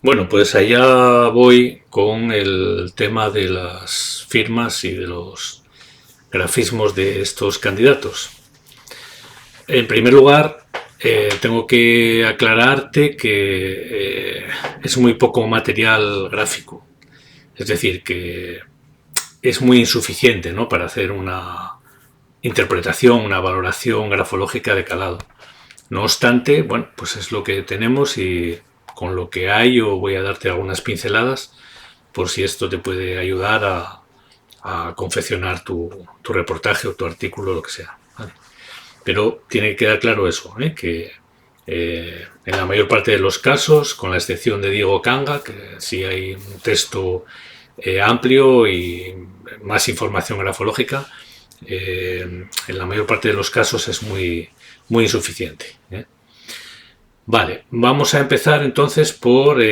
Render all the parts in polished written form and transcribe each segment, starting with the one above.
Bueno, pues allá voy con el tema de las firmas y de los grafismos de estos candidatos. En primer lugar, tengo que aclararte que es muy poco material gráfico. Es decir, que es muy insuficiente, ¿no?, para hacer una interpretación, una valoración grafológica de calado. No obstante, bueno, pues es lo que tenemos y con lo que hay yo voy a darte algunas pinceladas por si esto te puede ayudar a confeccionar tu reportaje o tu artículo, lo que sea. ¿Vale? Pero tiene que quedar claro eso, que en la mayor parte de los casos, con la excepción de Diego Canga, que sí hay un texto amplio y más información grafológica, en la mayor parte de los casos es muy insuficiente. Vale, vamos a empezar entonces por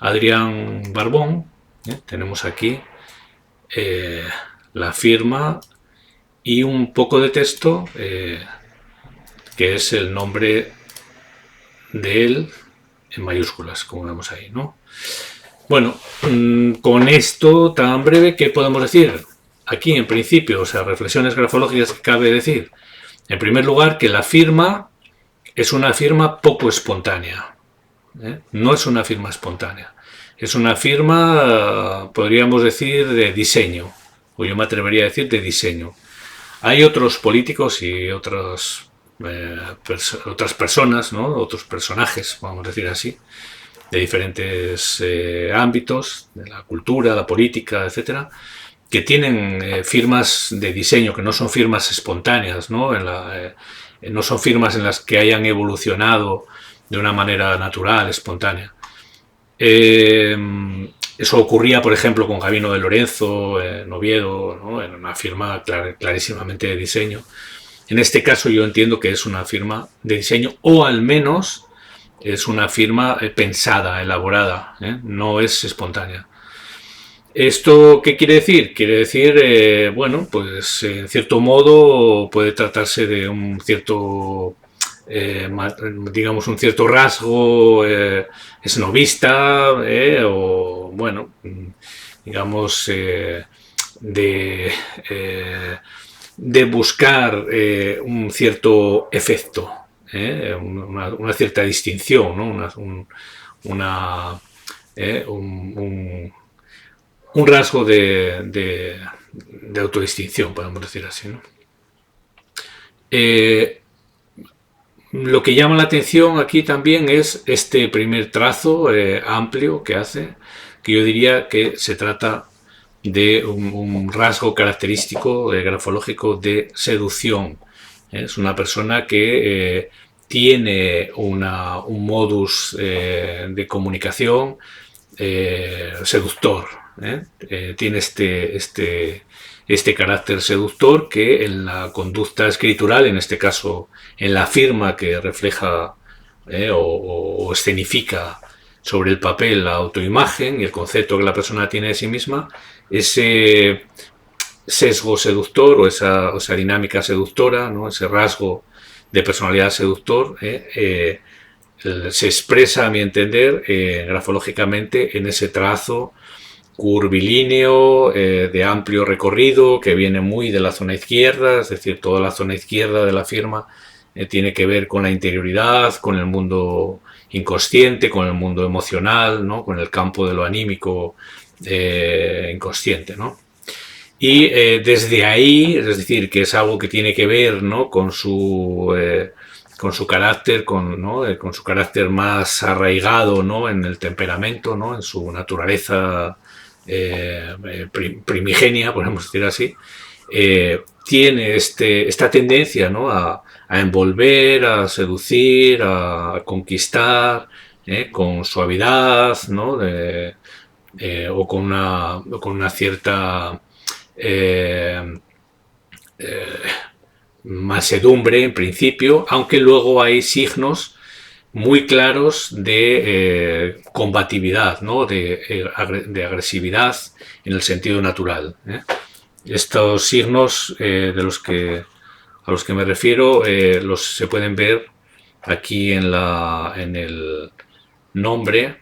Adrián Barbón. Tenemos aquí eh, la firma y un poco de texto que es el nombre de él en mayúsculas, como vemos ahí, ¿no? Bueno, con esto tan breve, ¿qué podemos decir? Aquí, en principio, o sea, reflexiones grafológicas que cabe decir. En primer lugar, que la firma es una firma poco espontánea. No es una firma espontánea. Es una firma, podríamos decir, de diseño. O yo me atrevería a decir de diseño. Hay otros políticos y otras personas, ¿no?, otros personajes, vamos a decir así, de diferentes ámbitos, de la cultura, la política, etcétera, que tienen firmas de diseño, que no son firmas espontáneas, ¿no? No son firmas en las que hayan evolucionado de una manera natural, espontánea. Eso ocurría, por ejemplo, con Gabino de Lorenzo en Oviedo, ¿no?, en una firma clarísimamente de diseño. En este caso yo entiendo que es una firma de diseño, o al menos es una firma pensada, elaborada, no es espontánea. ¿Esto qué quiere decir? Quiere decir, bueno, pues en cierto modo puede tratarse de un cierto, digamos, un cierto rasgo esnovista, o, bueno, digamos, de, eh, de buscar un cierto efecto, una cierta distinción, ¿no? Una, eh, un, un, un rasgo de autodistinción, podemos decir así, ¿no? Eh, lo que llama la atención aquí también es este primer trazo amplio que hace, que yo diría que se trata de un rasgo característico grafológico de seducción. Es una persona que tiene un modus de comunicación seductor. Tiene este carácter seductor que en la conducta escritural, en este caso en la firma que refleja o escenifica sobre el papel la autoimagen y el concepto que la persona tiene de sí misma, ese sesgo seductor o esa dinámica seductora, ¿no?, ese rasgo de personalidad seductor, se expresa, a mi entender, grafológicamente en ese trazo curvilíneo, de amplio recorrido, que viene muy de la zona izquierda, es decir, toda la zona izquierda de la firma tiene que ver con la interioridad, con el mundo inconsciente, con el mundo emocional, ¿no?, con el campo de lo anímico inconsciente, ¿no? Y desde ahí, es decir, que es algo que tiene que ver, ¿no?, con su carácter, ¿no?, con su carácter más arraigado, ¿no?, en el temperamento, ¿no?, en su naturaleza primigenia, podemos decir así, tiene esta tendencia, ¿no?, a envolver, a seducir, a conquistar, con suavidad, ¿no?, o con una cierta eh, mansedumbre en principio, aunque luego hay signos muy claros de combatividad, ¿no?, de agresividad en el sentido natural. Estos signos a los que me refiero se pueden ver aquí en el nombre.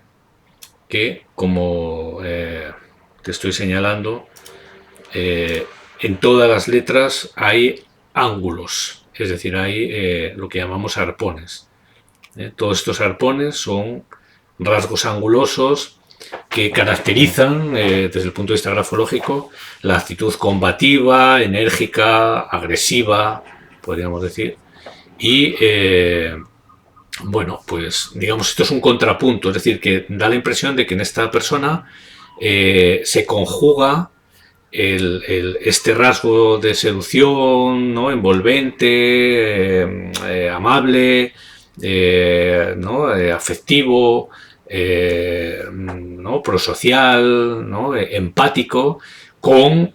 que, como te estoy señalando, en todas las letras hay ángulos, es decir, hay lo que llamamos arpones. Todos estos arpones son rasgos angulosos que caracterizan, desde el punto de vista grafológico, la actitud combativa, enérgica, agresiva, podríamos decir. Y bueno, pues digamos, esto es un contrapunto, es decir, que da la impresión de que en esta persona se conjuga este rasgo de seducción, ¿no? Envolvente, amable, ¿no? Afectivo, ¿no? Prosocial, ¿no? Empático, con,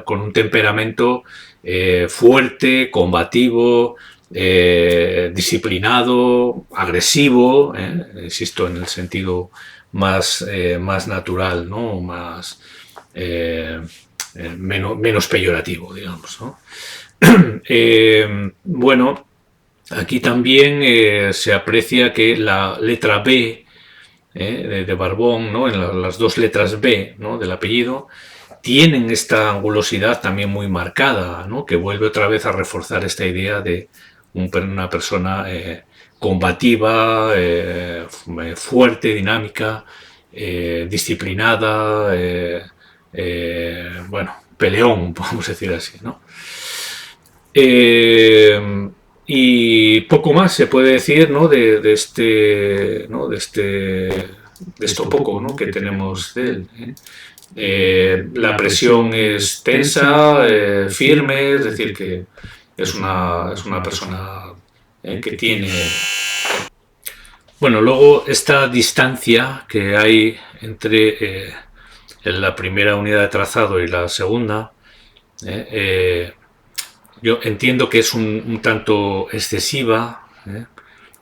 con un temperamento fuerte, combativo, disciplinado, agresivo, insisto, en el sentido más natural, ¿no? Más menos peyorativo, digamos, ¿no? Bueno, aquí también se aprecia que la letra B de Barbón, ¿no? En las dos letras B, ¿no? Del apellido, tienen esta angulosidad también muy marcada, ¿no? Que vuelve otra vez a reforzar esta idea de una persona combativa, fuerte, dinámica, disciplinada, bueno, peleón, podemos decir así, ¿no? Y poco más se puede decir, ¿no? de esto poco, ¿no? Que tenemos de él. La presión es tensa, firme, es decir, que es una persona que tiene... Bueno, luego esta distancia que hay entre la primera unidad de trazado y la segunda, yo entiendo que es un tanto excesiva.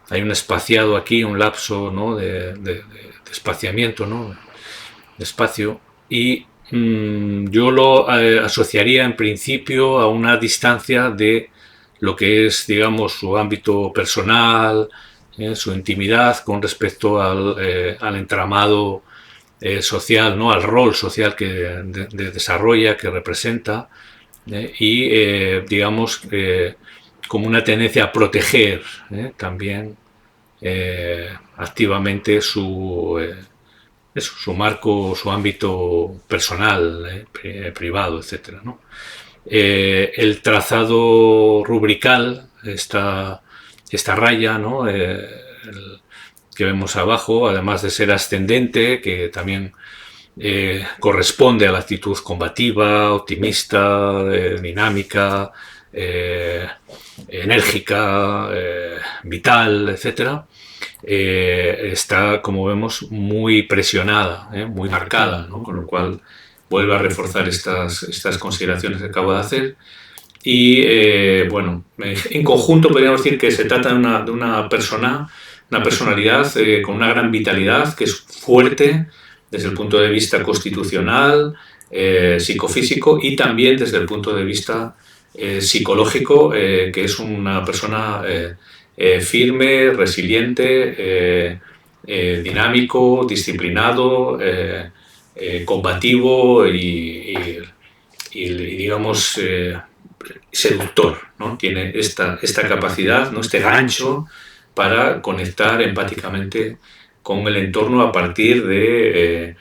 Hay un espaciado aquí, un lapso, ¿no? de espaciamiento, ¿no? De espacio, y yo lo asociaría en principio a una distancia de lo que es, digamos, su ámbito personal, su intimidad con respecto al entramado social, ¿no? Al rol social que desarrolla, que representa, y digamos como una tendencia a proteger también activamente su marco, su ámbito personal, privado, etcétera, ¿no? El trazado rubrical, esta raya, ¿no? Que vemos abajo, además de ser ascendente, que también corresponde a la actitud combativa, optimista, dinámica, enérgica, vital, etcétera, está, como vemos, muy presionada, muy marcada, ¿no? Con lo cual vuelve a reforzar estas consideraciones que acabo de hacer. Y bueno, en conjunto podríamos decir que se trata de una personalidad con una gran vitalidad, que es fuerte desde el punto de vista constitucional, psicofísico, y también desde el punto de vista psicológico, que es una persona firme, resiliente, dinámico, disciplinado, combativo y digamos, seductor, ¿no? Tiene esta capacidad, ¿no? Este gancho para conectar empáticamente con el entorno a partir de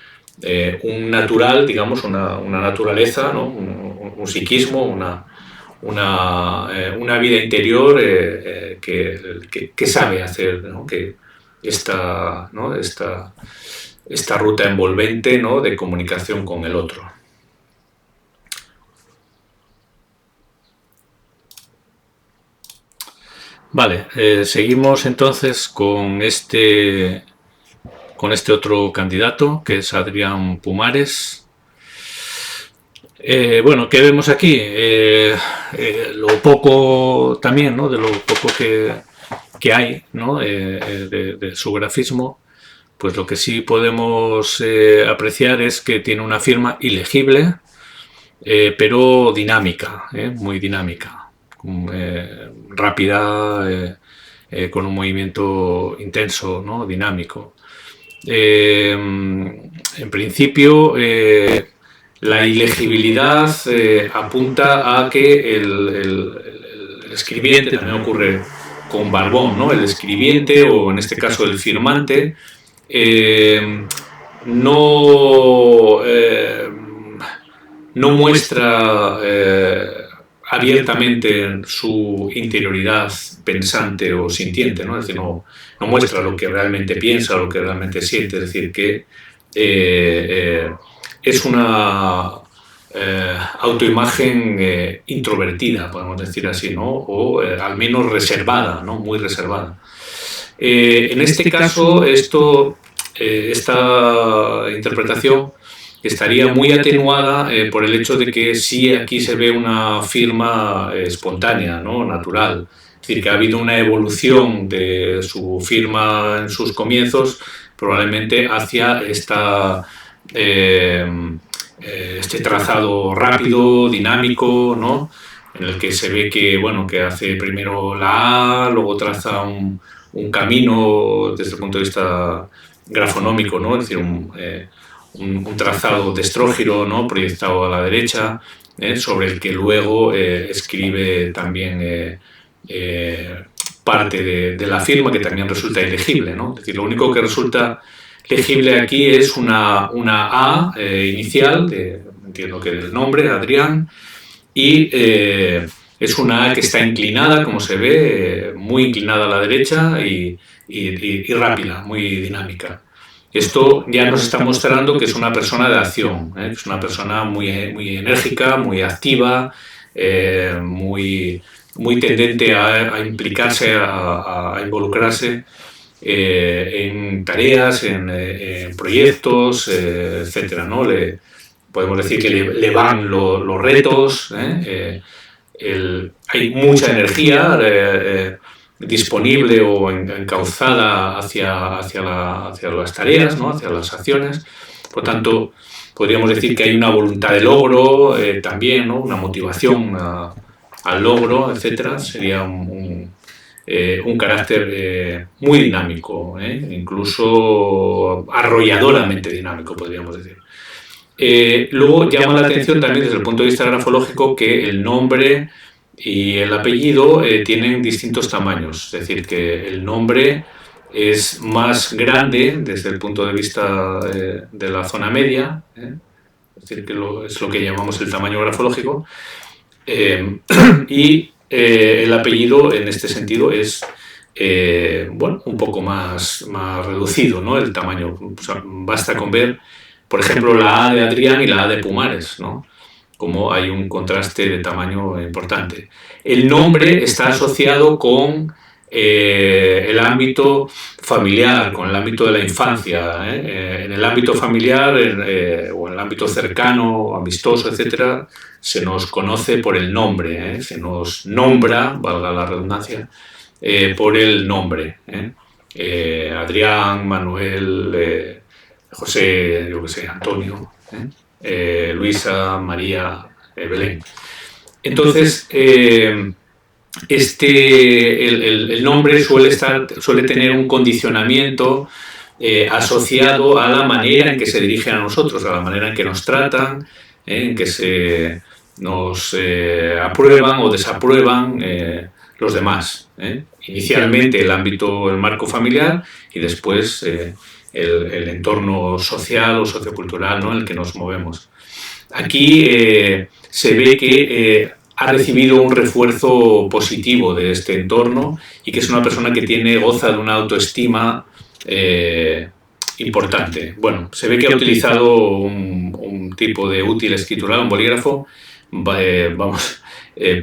un natural, digamos, una naturaleza, ¿no? Un psiquismo, una vida interior que sabe hacer, ¿no? Que esta ruta envolvente, ¿no? De comunicación con el otro. Vale, seguimos entonces con este otro candidato, que es Adrián Pumares. Bueno, ¿qué vemos aquí? Lo poco también, ¿no? De lo poco que hay, ¿no? De su grafismo, pues lo que sí podemos apreciar es que tiene una firma ilegible, pero dinámica, muy dinámica. Rápida, con un movimiento intenso, ¿no? Dinámico. En principio, la ilegibilidad apunta a que el escribiente, también ocurre con Barbón, ¿no? El escribiente, o en este caso el firmante, eh, no, no muestra abiertamente su interioridad pensante o sintiente, ¿no? Es decir, no muestra lo que realmente piensa, lo que realmente siente, es decir, que es una autoimagen introvertida, podemos decir así, ¿no? O al menos reservada, ¿no? Muy reservada. En este caso, esta interpretación estaría muy atenuada por el hecho de que sí aquí se ve una firma espontánea, ¿no? Natural. Es decir, que ha habido una evolución de su firma en sus comienzos, probablemente hacia este trazado rápido, dinámico, ¿no? En el que se ve que, bueno, que hace primero la A, luego traza un camino desde el punto de vista grafonómico, ¿no? Es decir, un trazado de estrógiro, ¿no? Proyectado a la derecha, sobre el que luego escribe también parte de la firma, que también resulta ilegible, ¿no? Es decir, lo único que resulta legible aquí es una A inicial, entiendo que del nombre, Adrián, y es una A que está inclinada, como se ve, muy inclinada a la derecha y rápida, muy dinámica. Esto ya nos está mostrando que es una persona de acción, es una persona muy enérgica, muy activa, muy tendente a implicarse, a involucrarse en tareas, en proyectos, etcétera, ¿no? Podemos decir que le van los retos, hay mucha energía disponible o encauzada hacia las tareas, ¿no? Hacia las acciones. Por tanto, podríamos decir que hay una voluntad de logro también, ¿no? Una motivación al logro, etcétera. Sería un carácter muy dinámico, incluso arrolladoramente dinámico, podríamos decir. Luego llama la atención también desde el punto de vista grafológico que el nombre y el apellido tienen distintos tamaños, es decir, que el nombre es más grande desde el punto de vista de la zona media, es decir, que es lo que llamamos el tamaño grafológico, y el apellido en este sentido es bueno, un poco más reducido, ¿no? El tamaño. O sea, basta con ver, por ejemplo, la A de Adrián y la A de Pumares, ¿no? Como hay un contraste de tamaño importante. El nombre está asociado con el ámbito familiar, con el ámbito de la infancia. En el ámbito familiar o en el ámbito cercano, amistoso, etcétera, se nos conoce por el nombre, se nos nombra, valga la redundancia, por el nombre. Adrián, Manuel, José, yo que sé, Antonio, Luisa, María, Belén. Entonces, el nombre suele tener un condicionamiento asociado a la manera en que se dirigen a nosotros, a la manera en que nos tratan, en que nos aprueban o desaprueban los demás. Inicialmente el marco familiar y después el entorno social o sociocultural, ¿no? En el que nos movemos. Aquí se ve que ha recibido un refuerzo positivo de este entorno y que es una persona que goza de una autoestima importante. Bueno, se ve que ha utilizado un tipo de útil escritural, un bolígrafo,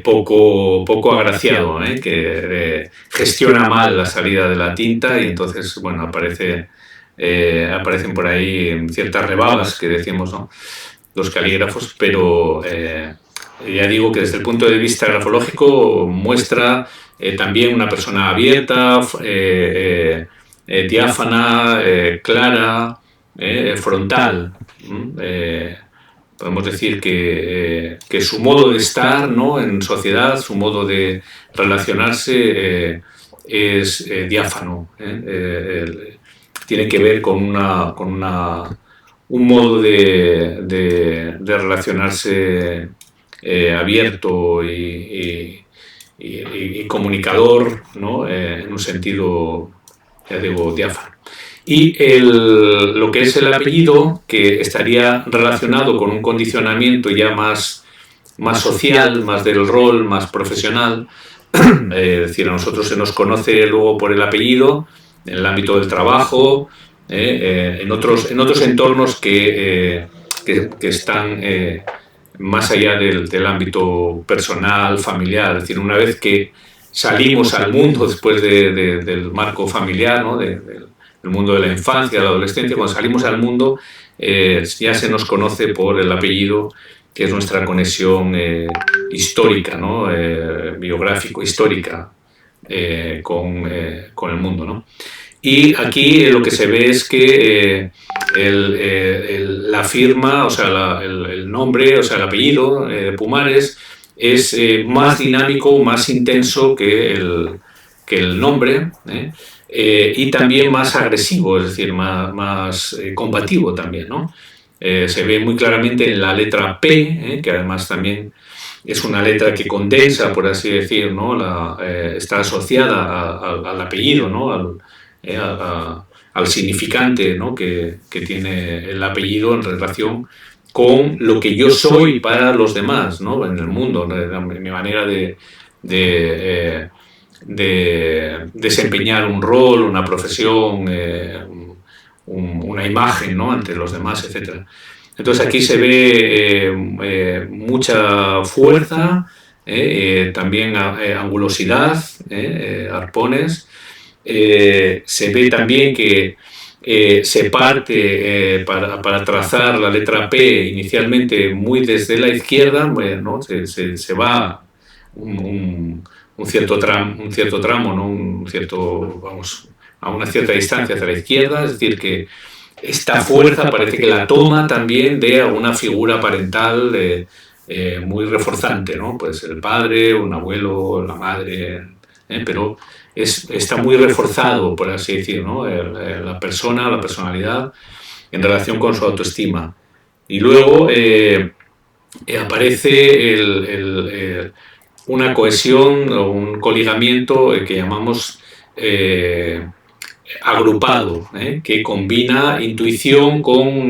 poco agraciado, que gestiona mal la salida de la tinta y entonces, bueno, aparecen por ahí ciertas rebagas que decimos, ¿no? Los calígrafos, pero ya digo que desde el punto de vista grafológico muestra también una persona abierta, diáfana, clara, frontal. Podemos decir que su modo de estar, ¿no? En sociedad, su modo de relacionarse es diáfano. tiene que ver con un modo de relacionarse abierto y comunicador, ¿no? En un sentido, ya digo, diáfano. Y lo que es el apellido, que estaría relacionado con un condicionamiento ya más social, más del rol, más profesional. Es decir, a nosotros se nos conoce luego por el apellido, en el ámbito del trabajo, en otros entornos que están más allá del ámbito personal, familiar. Es decir, una vez que salimos al mundo después del marco familiar, ¿no? del mundo de la infancia, de la adolescencia, cuando salimos al mundo ya se nos conoce por el apellido, que es nuestra conexión histórica, ¿no? Biográfico, histórica con el mundo, ¿no? Y aquí lo que se ve es que la firma, o sea, el nombre, o sea, el apellido de Pumares es más dinámico, más intenso que el nombre, y también más agresivo, es decir, más combativo también, ¿no? Se ve muy claramente en la letra P, que además también es una letra que condensa, por así decir, ¿no? Está asociada al apellido, ¿no? Al significante, ¿no? que tiene el apellido en relación con lo que yo soy para los demás, ¿no? En el mundo, mi manera de desempeñar un rol, una profesión, una imagen, ¿no? Ante los demás, etc. Entonces aquí se ve mucha fuerza, también angulosidad, arpones. Se ve también que se parte para trazar la letra P inicialmente muy desde la izquierda, bueno, se va un cierto tramo, ¿no? Vamos, a una cierta distancia hacia la izquierda, es decir, que esta fuerza parece que la toma también de alguna figura parental muy reforzante, ¿no? Puede ser el padre, un abuelo, la madre, pero está muy reforzado, por así decirlo, ¿no? La persona, la personalidad, en relación con su autoestima. Y luego aparece una cohesión o un coligamiento que llamamos agrupado, que combina intuición con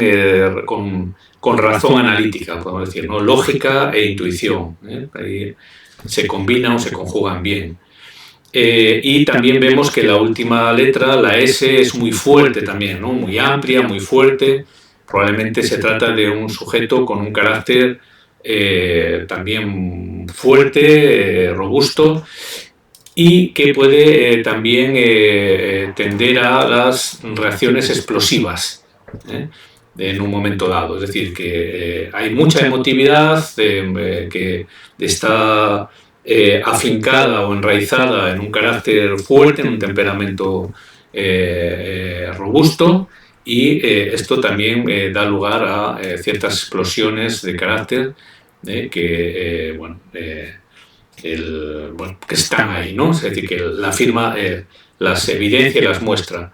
razón analítica, podemos decir, ¿no? Lógica e intuición. Ahí se combinan o se conjugan bien. Y también vemos que la última letra, la S, es muy fuerte también, ¿no? Muy amplia, muy fuerte. Probablemente se trata de un sujeto con un carácter también fuerte, robusto, y que puede también tender a las reacciones explosivas en un momento dado. Es decir, que hay mucha emotividad que está afincada o enraizada en un carácter fuerte, en un temperamento robusto, y esto también da lugar a ciertas explosiones de carácter que están ahí, ¿no? Es decir, que la firma las evidencia y las muestra.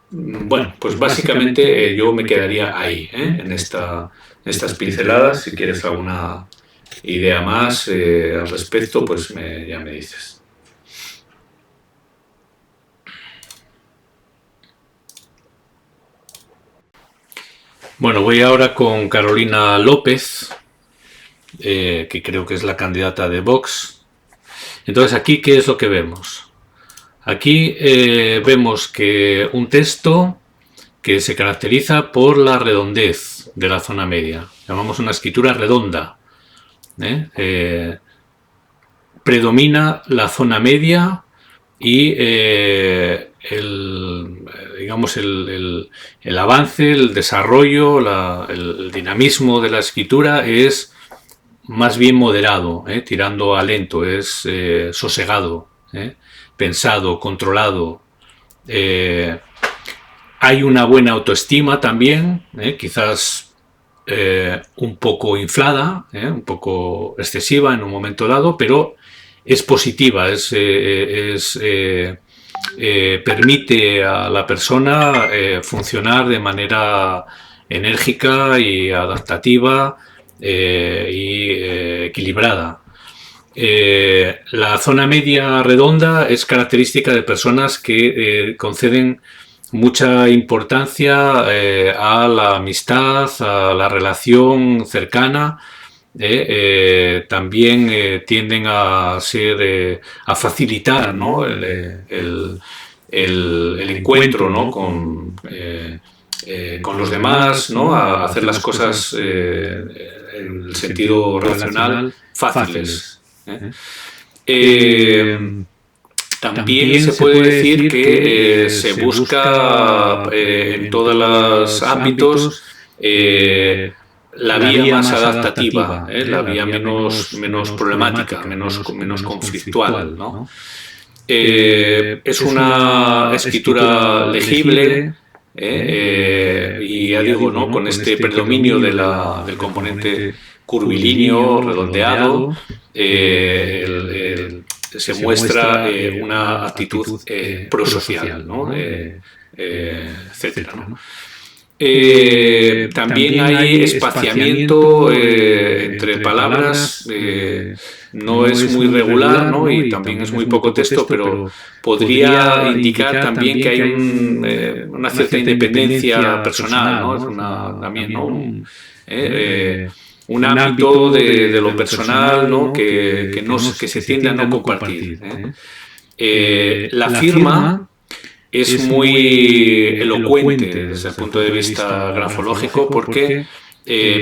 Bueno, pues básicamente yo me quedaría ahí, en estas pinceladas. Si quieres alguna idea más al respecto, pues ya me dices. Bueno, voy ahora con Carolina López, que creo que es la candidata de Vox. Entonces, aquí, ¿qué es lo que vemos? Aquí vemos que un texto que se caracteriza por la redondez de la zona media. Llamamos una escritura redonda. Predomina la zona media y el avance, el desarrollo, el dinamismo de la escritura es más bien moderado, tirando a lento, es sosegado, pensado, controlado. Hay una buena autoestima también, quizás un poco inflada, un poco excesiva en un momento dado, pero es positiva, permite a la persona funcionar de manera enérgica y adaptativa y equilibrada. La zona media redonda es característica de personas que conceden mucha importancia a la amistad, a la relación cercana. También tienden a ser a facilitar, ¿no? el encuentro, ¿no? con los demás, ¿no? A hacer las cosas en el sentido racional fáciles. También se puede decir que se busca en todos los ámbitos la vía más adaptativa, la vía menos problemática, menos conflictual, ¿no? Es una escritura legible y ya digo, ¿no? Con este predominio del componente curvilíneo, redondeado, se muestra una actitud prosocial, ¿no? Etcétera, ¿no? También hay espaciamiento entre palabras, no es muy regular, ¿no? Y también es muy poco texto, pero podría indicar también que hay una cierta independencia personal, ¿no? Es también, ¿no? Un ámbito de lo personal, ¿no? que se tiende a no compartir. La firma es muy elocuente desde el punto de vista grafológico porque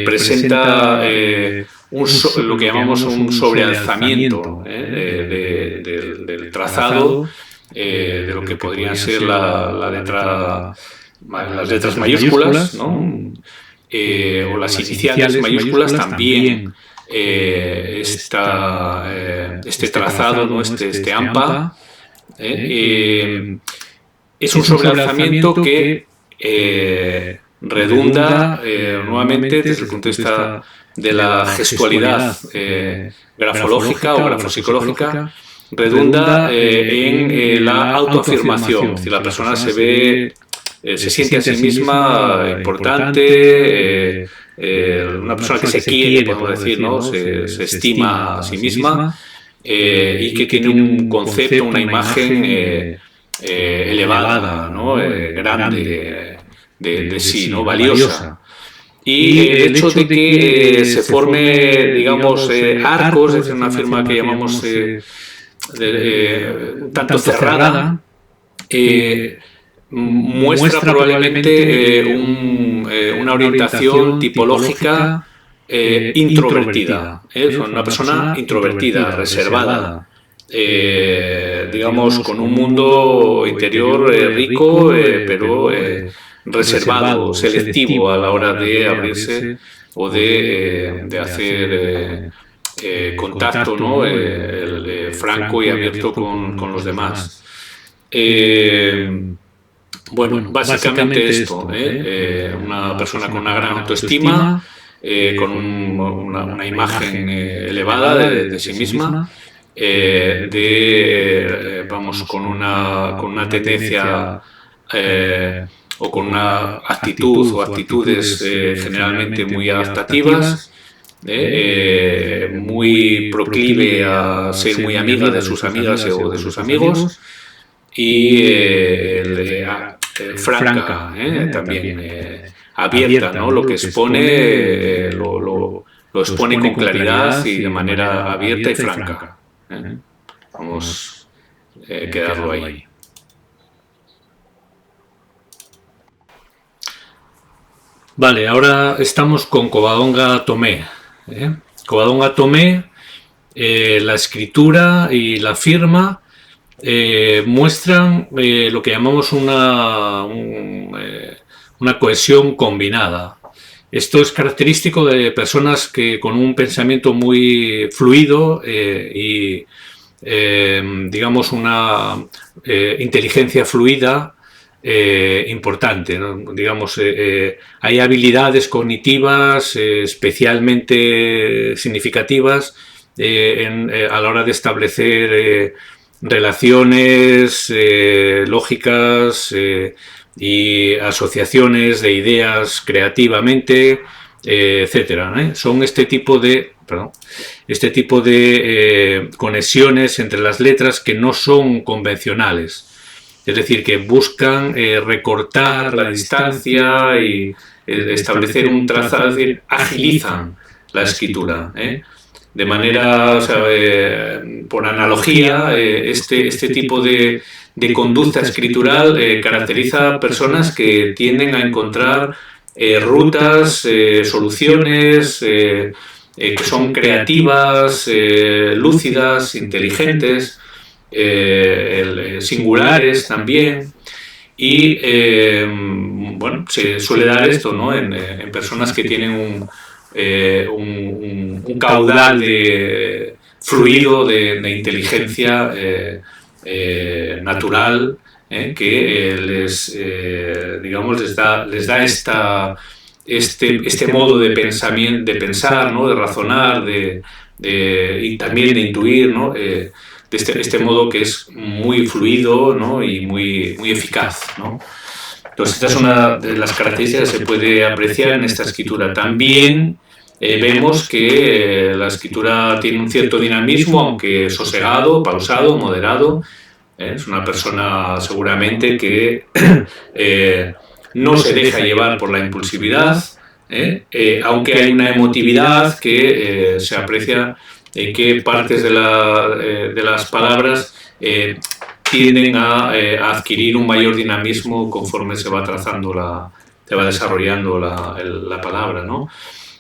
presenta lo que llamamos un sobrealzamiento del trazado, de lo que podrían ser las letras mayúsculas, ¿no? O las iniciales mayúsculas también este trazado, ¿no? este AMPA, es un sobrealzamiento que redunda nuevamente desde el punto de vista de la gestualidad grafológica o grafopsicológica, redunda en la autoafirmación, es decir, la persona se ve, se siente a sí misma importante, una persona que se quiere, podemos decir, ¿no? Se estima a sí misma y que tiene un concepto, una imagen elevada, ¿no? Grande de sí, ¿no? Valiosa. Y el hecho de que se forme, digamos, arcos, es una firma que llamamos tanto cerrada, muestra probablemente una orientación tipológica introvertida. Una persona introvertida, reservada. Digamos, con un mundo interior rico, pero reservado, selectivo a la hora de abrirse o de hacer contacto, ¿no? Franco y abierto con los demás. Bueno, básicamente esto, una persona con una gran autoestima, con una imagen elevada de sí misma, vamos, con una tendencia o con una actitud o actitudes generalmente muy adaptativas, muy proclive a ser muy amiga de sus amigas o de sus amigos y franca, también abierta, ¿no? Lo que expone lo expone con claridad y de manera abierta y franca. Vamos a quedarlo ahí. Vale, ahora estamos con Covadonga Tomé. Covadonga Tomé, la escritura y la firma muestran lo que llamamos una cohesión combinada. Esto es característico de personas que con un pensamiento muy fluido y digamos una inteligencia fluida importante, ¿no? Digamos, hay habilidades cognitivas especialmente significativas a la hora de establecer relaciones lógicas y asociaciones de ideas creativamente, etcétera, ¿eh? Son este tipo de conexiones entre las letras que no son convencionales. Es decir, que buscan recortar la distancia y establecer un trazado, es decir, agilizan la escritura. De manera, o sea, por analogía, este tipo de conducta escritural caracteriza a personas que tienden a encontrar rutas, soluciones que son creativas, lúcidas, inteligentes, singulares también. Y bueno, se suele dar esto, ¿no? en personas que tienen un caudal de fluido de inteligencia natural, que digamos, les da este modo de pensamiento, de pensar, ¿no? De razonar, y también de intuir, ¿no? De este modo que es muy fluido, ¿no? Y muy eficaz, ¿no? Entonces, esta es una de las características que se puede apreciar en esta escritura. También vemos que la escritura tiene un cierto dinamismo, aunque sosegado, pausado, moderado. Es una persona seguramente que no se deja llevar por la impulsividad, aunque hay una emotividad que se aprecia en que partes de las palabras tienden a adquirir un mayor dinamismo conforme se va trazando se va desarrollando la palabra, ¿no?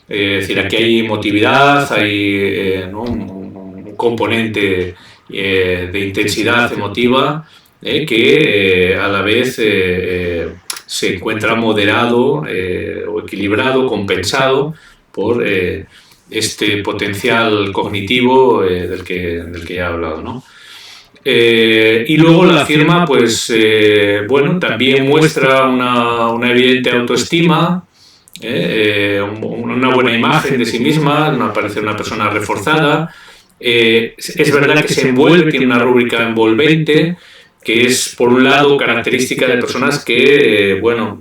Es decir, aquí hay emotividad, hay ¿no? un componente de intensidad emotiva que a la vez se encuentra moderado o equilibrado, compensado por este potencial cognitivo del que ya he hablado, ¿no? Y luego la firma, pues, bueno, también muestra una evidente autoestima, una buena imagen de sí misma, parece una persona reforzada. Es verdad que se envuelve, tiene una rúbrica envolvente, que es, por un lado, característica de personas que, bueno,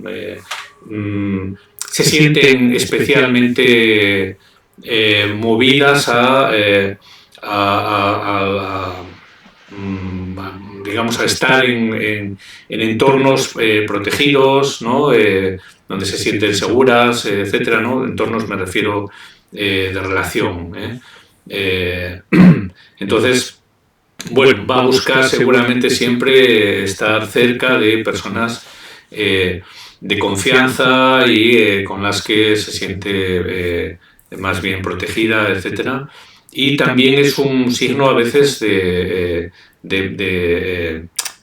se sienten especialmente movidas digamos, a estar en entornos protegidos, ¿no? Donde se sienten seguras, etcétera, ¿no? Entornos, me refiero, de relación. Entonces, bueno, va a buscar seguramente siempre estar cerca de personas de confianza y con las que se siente más bien protegida, etcétera. Y también es un signo a veces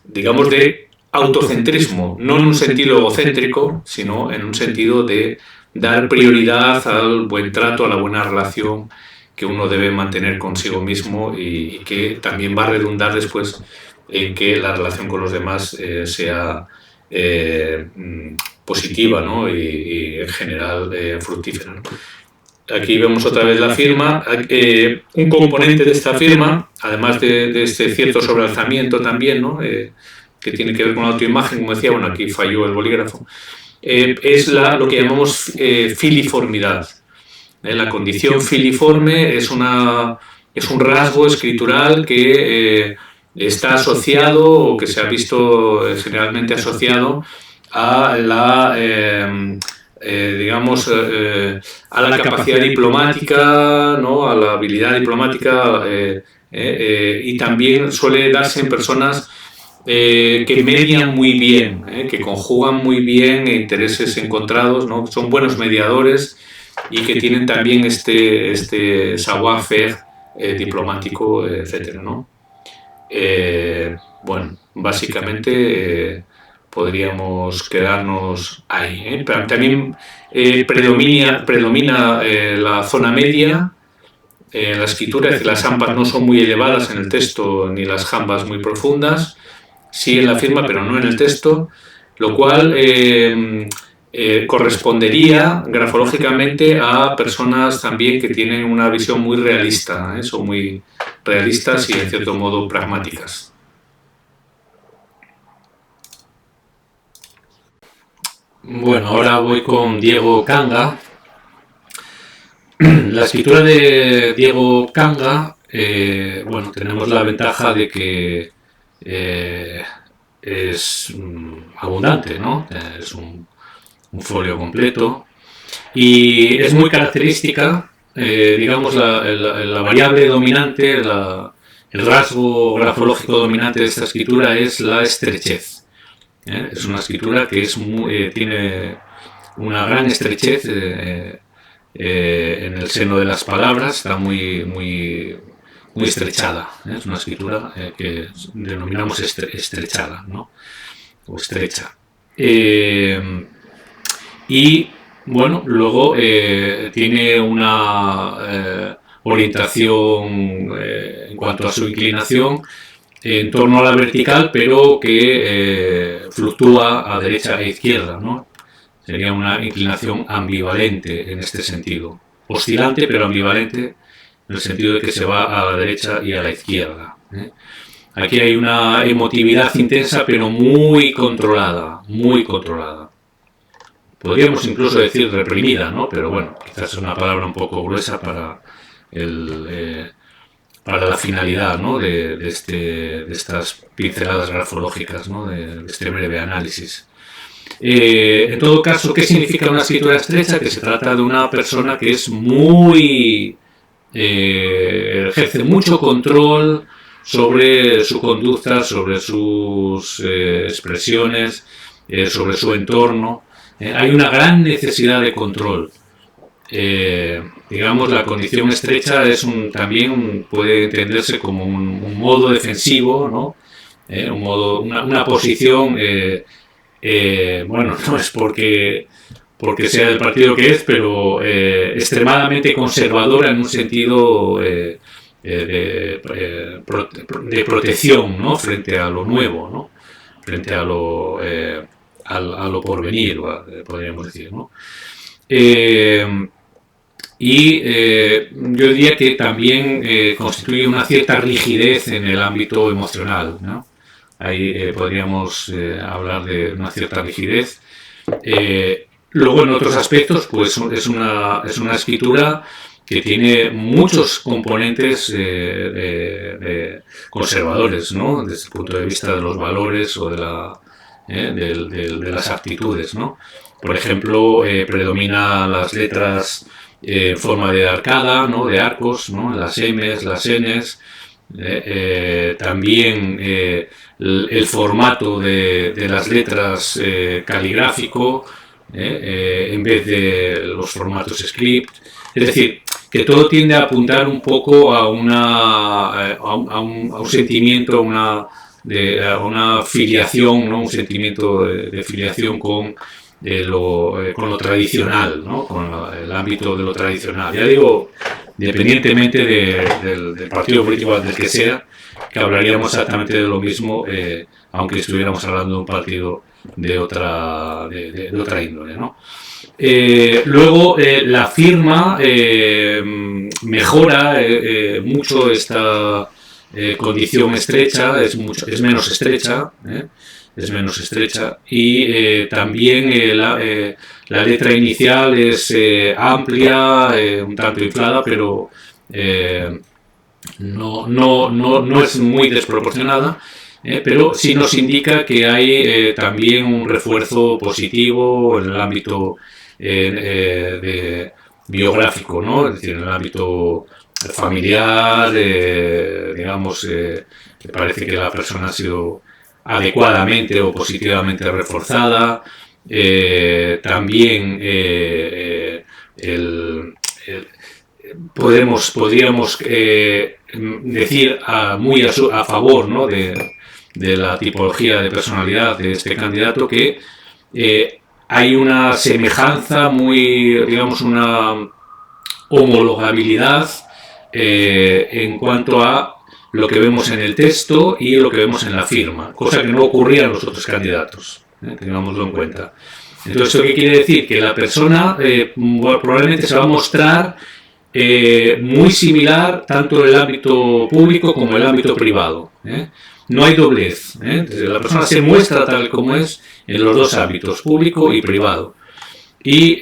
digamos, de autocentrismo, no en un sentido egocéntrico, sino en un sentido de dar prioridad al buen trato, a la buena relación que uno debe mantener consigo mismo y que también va a redundar después en que la relación con los demás sea positiva, ¿no? y en general fructífera, ¿no? Aquí vemos otra vez la firma. Un componente de esta firma, además de este cierto sobrealzamiento también, ¿no? Que tiene que ver con la autoimagen, como decía, bueno, aquí falló el bolígrafo, es lo que llamamos filiformidad. La condición filiforme es un rasgo escritural que está asociado, o que se ha visto generalmente asociado, a la digamos, a la capacidad diplomática, ¿no? A la habilidad diplomática, y también suele darse en personas que median muy bien, que conjugan muy bien intereses encontrados, ¿no? Son buenos mediadores y que tienen también este savoir-faire diplomático, etcétera, ¿no? Bueno, básicamente podríamos quedarnos ahí, Pero también predomina la zona media en la escritura, es decir, las jambas no son muy elevadas en el texto ni las jambas muy profundas, sí en la firma pero no en el texto, lo cual correspondería grafológicamente a personas también que tienen una visión muy realista, son muy realistas y en cierto modo pragmáticas. Bueno, ahora voy con Diego Kanga. La escritura de Diego Kanga, bueno, tenemos la ventaja de que eh, es abundante, ¿no? Es un folio completo y es muy característica, digamos, la variable dominante, el rasgo grafológico dominante de esta escritura es la estrechez. Es una escritura que tiene una gran estrechez en el seno de las palabras, está muy estrechada. Es una escritura que denominamos estrechada, ¿no? O estrecha. Y bueno, luego tiene una orientación en cuanto a su inclinación en torno a la vertical, pero que fluctúa a derecha e izquierda, ¿no? Sería una inclinación ambivalente en este sentido. Oscilante, pero ambivalente en el sentido de que se va a la derecha y a la izquierda. Aquí hay una emotividad intensa, pero muy controlada, muy controlada. Podríamos incluso decir reprimida, ¿no? Pero bueno, quizás es una palabra un poco gruesa para la finalidad, ¿no? de estas pinceladas grafológicas, ¿no? de este breve análisis. En todo caso, ¿qué significa una escritura estrecha? Que se trata de una persona que es ejerce mucho control sobre su conducta, sobre sus expresiones, sobre su entorno. Hay una gran necesidad de control. Digamos, la condición estrecha también puede entenderse como un modo defensivo, ¿no? Una posición, bueno, no es porque sea del partido que es, pero extremadamente conservadora en un sentido de protección, ¿no? Frente a lo nuevo, ¿no? Frente a lo porvenir, podríamos decir, ¿no? Yo diría que también constituye una cierta rigidez en el ámbito emocional, ¿no? Ahí podríamos hablar de una cierta rigidez. Luego, en otros aspectos, pues es una escritura que tiene muchos componentes conservadores, ¿no? Desde el punto de vista de los valores o de las actitudes, ¿no? Por ejemplo, predomina las letras en forma de arcada, ¿no? De arcos, ¿no? Las M's, las N's. También el formato de las letras caligráfico, en vez de los formatos script. Es decir, que todo tiende a apuntar un poco a un sentimiento, a una filiación, ¿no? Un sentimiento de filiación con lo tradicional, ¿no? Con el ámbito de lo tradicional. Ya digo, independientemente del partido político del que sea, que hablaríamos exactamente de lo mismo, aunque estuviéramos hablando de un partido de otra índole, ¿no? Luego la firma mejora mucho esta condición estrecha, es menos estrecha, es menos estrecha, y también la letra inicial es amplia, un tanto inflada, pero no es muy desproporcionada, pero sí nos indica que hay también un refuerzo positivo en el ámbito biográfico, ¿no? Es decir, en el ámbito familiar, digamos, parece que la persona ha sido adecuadamente o positivamente reforzada. También podríamos decir muy a favor, ¿no? de la tipología de personalidad de este candidato, que hay una semejanza digamos, una homologabilidad en cuanto a lo que vemos en el texto y lo que vemos en la firma, cosa que no ocurría en los otros candidatos, tengámoslo en cuenta. Entonces, ¿esto qué quiere decir? Que la persona probablemente se va a mostrar muy similar tanto en el ámbito público como en el ámbito privado. no hay doblez. La persona se muestra tal como es en los dos ámbitos, público y privado. Y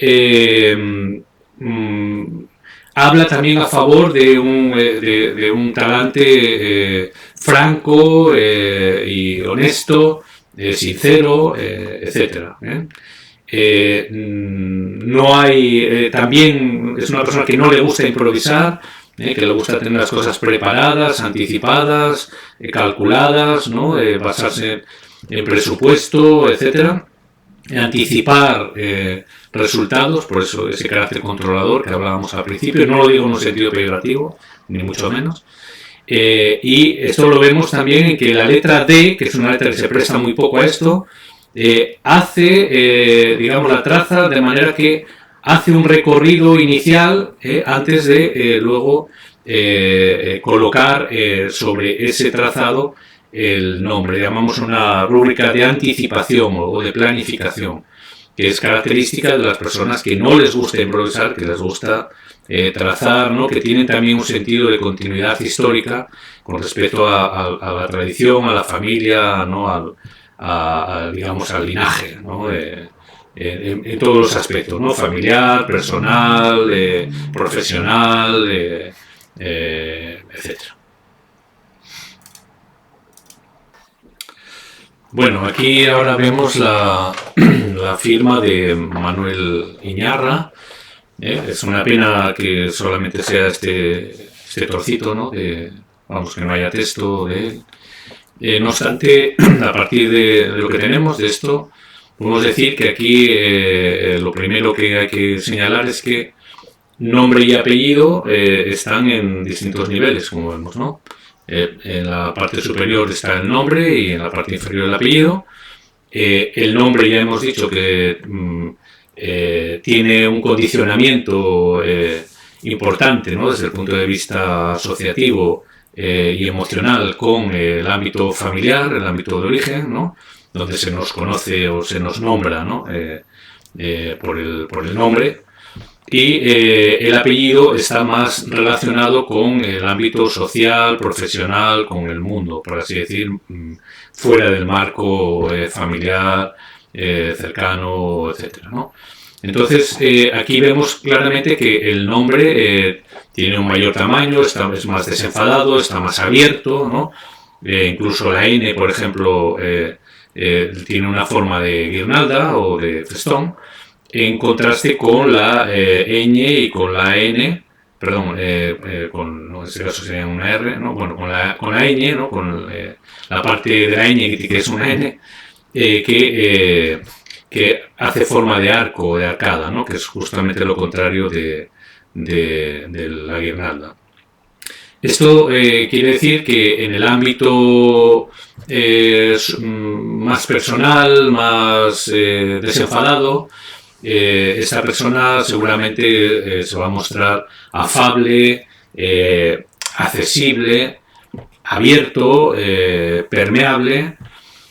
habla también a favor de un talante franco y honesto, sincero, etcétera. No hay, también es una persona que no le gusta improvisar, que le gusta tener las cosas preparadas, anticipadas, calculadas, ¿no? Basarse en presupuesto, etcétera. Anticipar resultados, por eso ese carácter controlador que hablábamos al principio, no lo digo en un sentido peyorativo, ni mucho menos. Y esto lo vemos también en que la letra D, que es una letra que se presta muy poco a esto, hace, digamos, la traza de manera que hace un recorrido inicial antes de luego colocar sobre ese trazado el nombre. Llamamos una rúbrica de anticipación o de planificación, que es característica de las personas que no les gusta improvisar, que les gusta trazar, ¿no? Que tienen también un sentido de continuidad histórica con respecto a la tradición, a la familia, ¿no? Digamos, al linaje, ¿no? En todos los aspectos, ¿no? Familiar, personal, profesional, etcétera. Bueno, aquí ahora vemos la firma de Manuel Iñarra. Es una pena que solamente sea este trocito, ¿no? Vamos, que no haya texto de él. No obstante, a partir de lo que tenemos de esto, podemos decir que aquí lo primero que hay que señalar es que nombre y apellido están en distintos niveles, como vemos, ¿no? En la parte superior está el nombre y en la parte inferior el apellido. El nombre ya hemos dicho que tiene un condicionamiento importante, ¿no? Desde el punto de vista asociativo y emocional con el ámbito familiar, el ámbito de origen, ¿no? Donde se nos conoce o se nos nombra, ¿no? Por el nombre. Y el apellido está más relacionado con el ámbito social, profesional, con el mundo, por así decir, fuera del marco familiar, cercano, etcétera, ¿no? Entonces, aquí vemos claramente que el nombre tiene un mayor tamaño, es más desenfadado, está más abierto, ¿no? Incluso la N, por ejemplo, tiene una forma de guirnalda o de festón, en contraste con la ñ y con la n, perdón, no, en este caso sería una r, ¿no? Bueno, con la ñ, ¿no? Con la parte de la ñ que es una n, que hace forma de arco o de arcada, ¿no? Que es justamente lo contrario de la guirnalda. Esto quiere decir que en el ámbito más personal, más desenfadado, esta persona seguramente se va a mostrar afable, accesible, abierto, permeable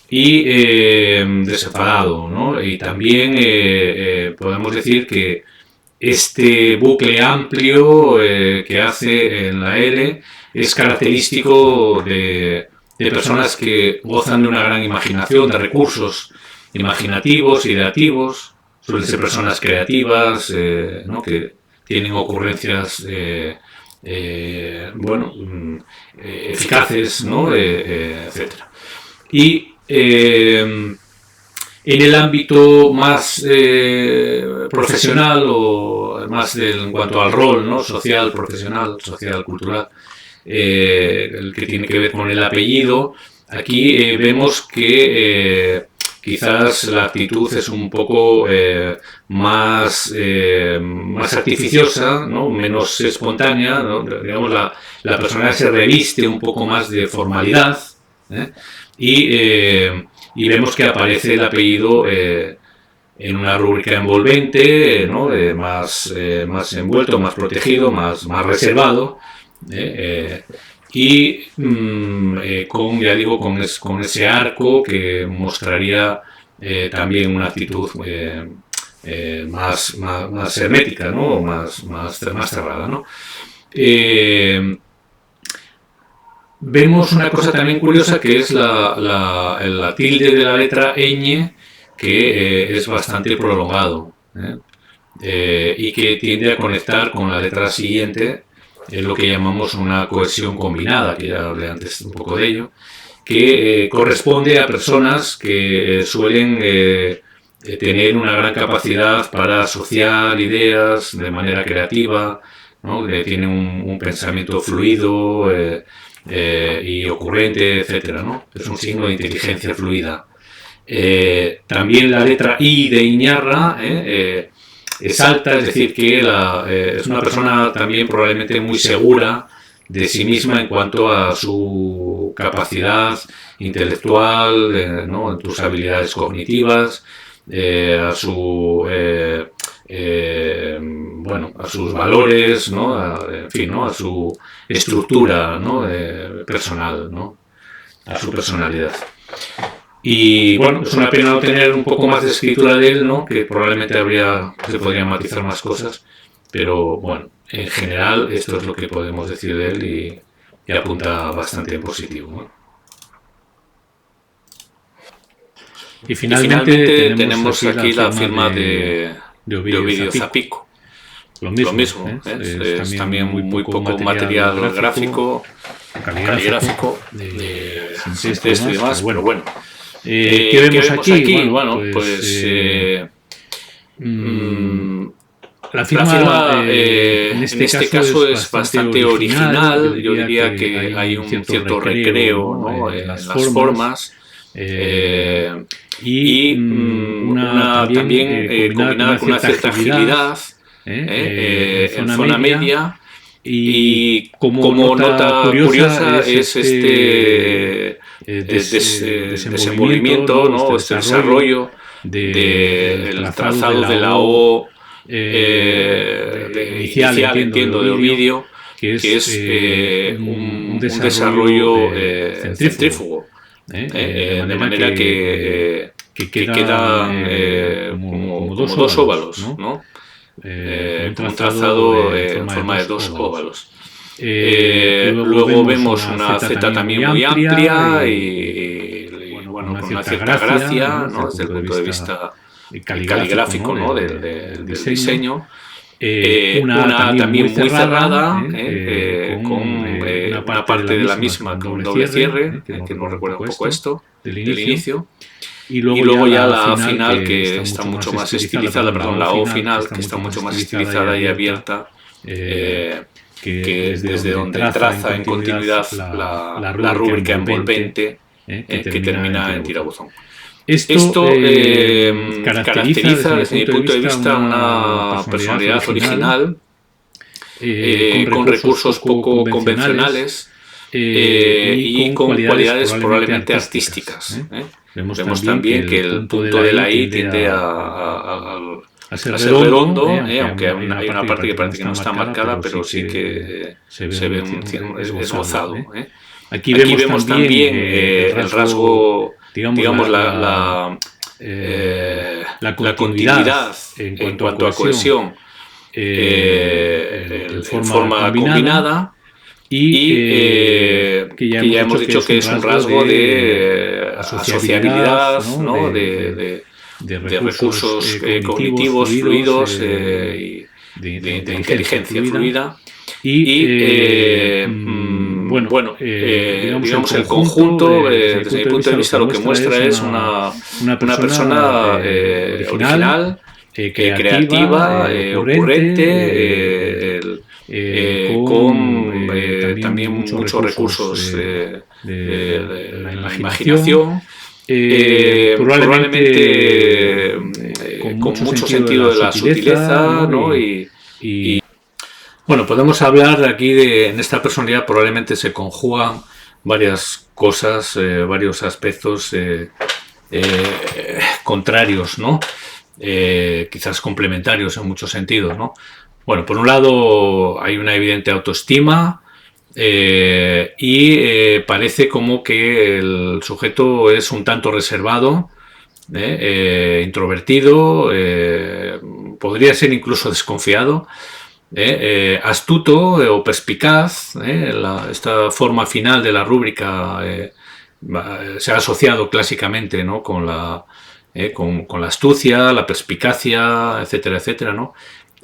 y desenfadado, ¿no? Y también podemos decir que este bucle amplio que hace en la L es característico de personas que gozan de una gran imaginación, de recursos imaginativos, ideativos. Suelen ser personas creativas, ¿no? Que tienen ocurrencias eficaces, ¿no? Etcétera. Y en el ámbito más profesional o más en cuanto al rol, ¿no? Social, profesional, social, cultural, el que tiene que ver con el apellido, aquí vemos que quizás la actitud es un poco más artificiosa, ¿no? Menos espontánea, ¿no? Digamos, la persona se reviste un poco más de formalidad, y vemos que aparece el apellido en una rúbrica envolvente, ¿no? Más envuelto, más protegido, más reservado, y ya digo, con ese arco que mostraría también una actitud más hermética, ¿no? más cerrada, ¿no? vemos una cosa también curiosa, que es la tilde de la letra ñ, que es bastante prolongado, y que tiende a conectar con la letra siguiente, en lo que llamamos una cohesión combinada, que ya hablé antes un poco de ello, que corresponde a personas que suelen tener una gran capacidad para asociar ideas de manera creativa, ¿no? Que tienen un pensamiento fluido y ocurrente, etcétera, ¿no? Es un signo de inteligencia fluida. También la letra I de Iñarra es alta, es decir, que es una persona también probablemente muy segura de sí misma en cuanto a su capacidad intelectual, ¿no? En sus habilidades cognitivas, a su bueno, a sus valores, ¿no? En fin, ¿no? A su estructura, ¿no? Personal, ¿no? A su personalidad. Y bueno, es una pena no tener un poco más de escritura de él, ¿no? Que probablemente se podrían matizar más cosas, pero bueno, en general esto es lo que podemos decir de él y apunta bastante en positivo, ¿no? Y finalmente tenemos aquí la firma de Ovidio Zapico. Lo mismo, es también muy poco material gráfico, caligráfico, de texto y demás, pero bueno. ¿Qué vemos aquí? Bueno, pues la firma en este caso es bastante original. Yo diría que hay un cierto recreo, ¿no? En las formas. Y también combinada con una cierta agilidad en zona media. Y como nota curiosa es este desenvolvimiento, ¿no? Este desarrollo del trazado de la O inicial, entiendo, de Ovidio, que es un desarrollo centrífugo. De manera que quedan como dos óvalos, ¿no? Un trazado en forma de dos óvalos. Luego vemos una Z también muy amplia y bueno, con una cierta gracia, ¿no? Desde el punto de vista caligráfico, ¿no? del diseño. Una también muy cerrada, con una parte de la misma con doble cierre, que nos recuerda un poco esto del inicio. Y luego ya la final, que está mucho más estilizada, perdón, la O final, que está mucho más estilizada y abierta, que es desde donde traza en continuidad la rúbrica envolvente que termina en tirabuzón. Esto caracteriza desde mi punto de vista una personalidad original, con recursos poco convencionales y con cualidades probablemente artísticas. Vemos también que el punto de la I tiende a ser redondo, aunque hay una parte que parece que no está marcada, pero sí que se ve esbozado. Aquí vemos también el rasgo, digamos la continuidad en cuanto a cohesión en forma combinada, y que ya hemos dicho que es un rasgo de asociabilidad, ¿no? de recursos cognitivos fluidos y de inteligencia fluida. Y bueno, digamos el conjunto, desde mi punto de vista, lo que muestra es una persona original, creativa, ocurrente, con también muchos recursos de la imaginación, probablemente con mucho sentido de la sutileza, ¿no? Y bueno, podemos hablar aquí en esta personalidad probablemente se conjugan varias cosas, varios aspectos contrarios, ¿no? Quizás complementarios en muchos sentidos, ¿no? Bueno, por un lado hay una evidente autoestima y parece como que el sujeto es un tanto reservado, introvertido, podría ser incluso desconfiado, astuto o perspicaz, esta forma final de la rúbrica se ha asociado clásicamente, ¿no?, con la astucia, la perspicacia, etcétera, etcétera, ¿no?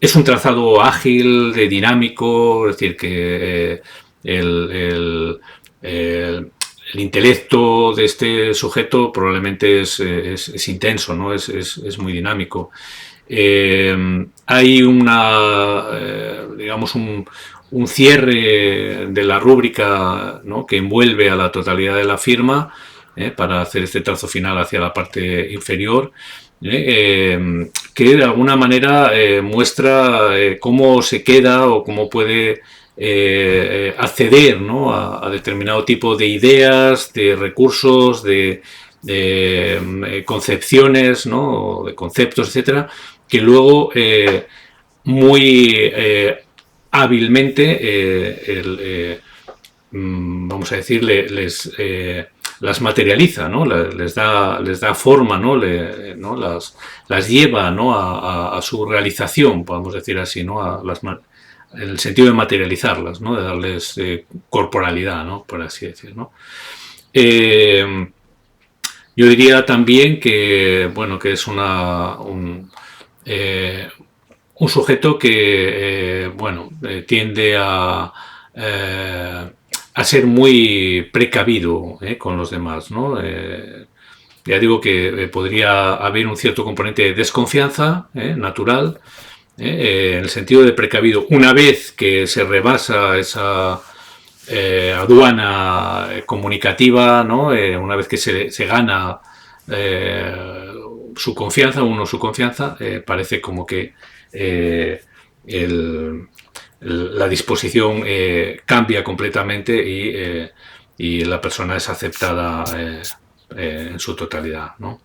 Es un trazado ágil, dinámico, es decir, que el intelecto de este sujeto probablemente es intenso, ¿no? Es muy dinámico. Hay digamos, un cierre de la rúbrica, ¿no?, que envuelve a la totalidad de la firma, para hacer este trazo final hacia la parte inferior, que de alguna manera muestra cómo se queda o cómo puede acceder, ¿no?, a determinado tipo de ideas, de recursos, de concepciones, ¿no?, de conceptos, etcétera, que luego muy hábilmente vamos a decir, las materializa, ¿no? Les da forma, ¿no? ¿no? Las lleva, ¿no?, a su realización, podemos decir así, ¿no? En el sentido de materializarlas, ¿no?, de darles corporalidad, ¿no?, por así decir, ¿no? Yo diría también que, bueno, que es un sujeto que, bueno, tiende a ser muy precavido con los demás, ¿no? Ya digo que podría haber un cierto componente de desconfianza natural, en el sentido de precavido. Una vez que se rebasa esa aduana comunicativa, ¿no? Una vez que se gana su confianza, parece como que la disposición cambia completamente y la persona es aceptada en su totalidad, ¿no?